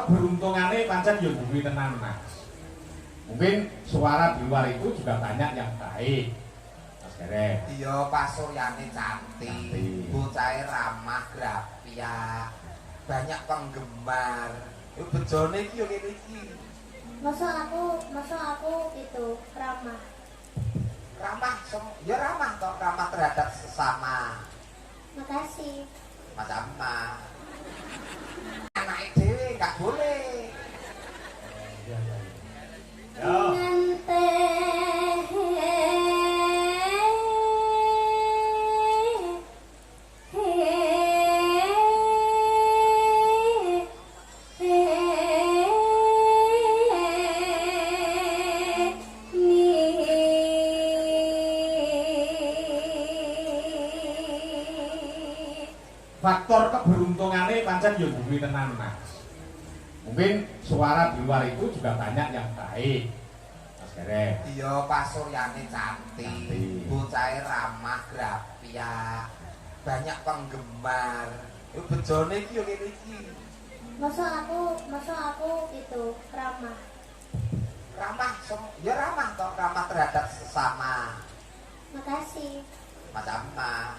keberuntungannya pancen yo duwe tenan Mas. Mungkin suara di luar itu juga banyak yang baik. Mas Gerek. Iya, Pak Suryane cantik, bocahnya ramah, grafia, banyak penggemar. Yo bejone iki yo ngene iki. Masa aku itu ramah. Ramah, ya ramah toh, ramah terhadap sesama. Makasih. Sama anaknya dewe gak boleh. Dengan teh Faktor keberuntungannya pancen yo duwe tenan Mas. Mungkin suara di luar itu juga banyak yang baik. Mas Gerek. Iya, Pak Suryane cantik, bocahnya ramah, grafia, banyak penggemar. Yo bejone iki yo ngene iki. Masa aku itu ramah. Ramah, ya ramah toh, ramah terhadap sesama. Makasih. Sama